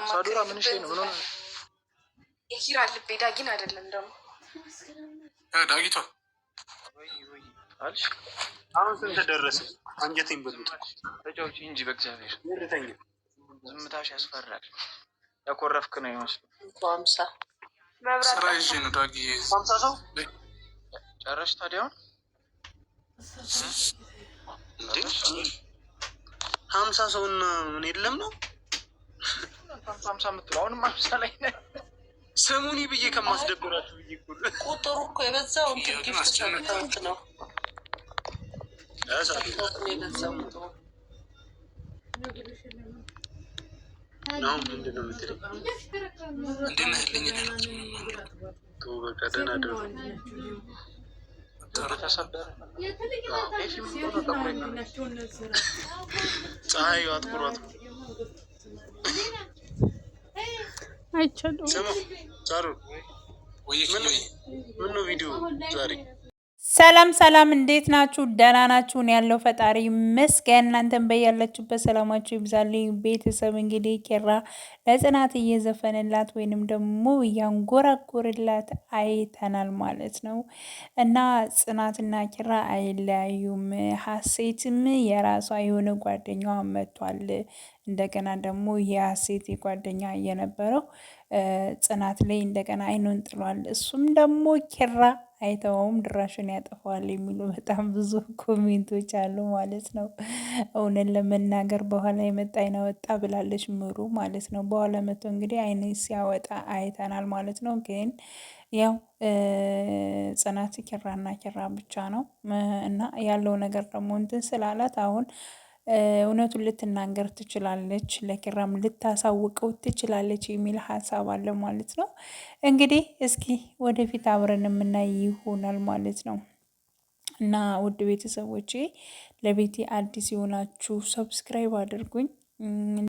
ሳዱራ ምን እሺ ነው? ምን ሆነ? የኪራ ልቤ ዳጊን አይደለም ደግሞ ዳጊቷ አልሽ። አሁን ስንት ደረሰ? አንጀቴን በሉት። ተጫውቺ እንጂ በእግዚአብሔር ምርተኛ ዝምታሽ ያስፈራል። ያኮረፍክ ነው ይመስል 50 ስራ ይዤ ነው ዳጊ 50 ሰው ጨረሽ ታዲያ እንዴ 50 ሰውና ምን የለም ነው 50 የምትለው አሁንም 50 ላይ ስሙኒ ብዬ ከማስደብራችሁ ብዬ ቁጥሩ እኮ የበዛው እንትን ጊፍት ተሰጥቶት ነው ነው ምንድነው የምትለው እንደነህልኝ ነው በቀደና ደው ፀሐዩ አትኩሯት አይቻለሁ። ዛሩ ምን ነው ቪዲዮ ዛሬ ሰላም ሰላም፣ እንዴት ናችሁ? ደህና ናችሁን? ያለው ፈጣሪ ይመስገን። እናንተም በያላችሁበት ሰላማችሁ ይብዛልኝ። ቤተሰብ እንግዲህ ኪራ ለጽናት እየዘፈነላት ወይንም ደግሞ እያንጎራጎርላት አይተናል ማለት ነው። እና ጽናትና ኪራ አይለያዩም። ሀሴትም የራሷ የሆነ ጓደኛዋ መጥቷል። እንደገና ደግሞ የሀሴት ጓደኛ የነበረው ጽናት ላይ እንደገና አይኑን ጥሏል። እሱም ደግሞ ኪራ አይተውም ድራሹን ያጠፋዋል የሚሉ በጣም ብዙ ኮሜንቶች አሉ ማለት ነው። እውነት ለመናገር በኋላ የመጣ አይነ ወጣ ብላለች ምሩ ማለት ነው። በኋላ መቶ እንግዲህ አይነ ሲያወጣ አይተናል ማለት ነው። ግን ያው ጽናት ኪራና ኪራ ብቻ ነው እና ያለው ነገር ደግሞ እንትን ስላላት አሁን እውነቱን ልትናገር ትችላለች፣ ለኪራም ልታሳውቀው ትችላለች የሚል ሀሳብ አለ ማለት ነው። እንግዲህ እስኪ ወደፊት አብረን የምናይ ይሆናል ማለት ነው። እና ውድ ቤተሰቦቼ ለቤቴ አዲስ የሆናችሁ ሰብስክራይብ አድርጉኝ።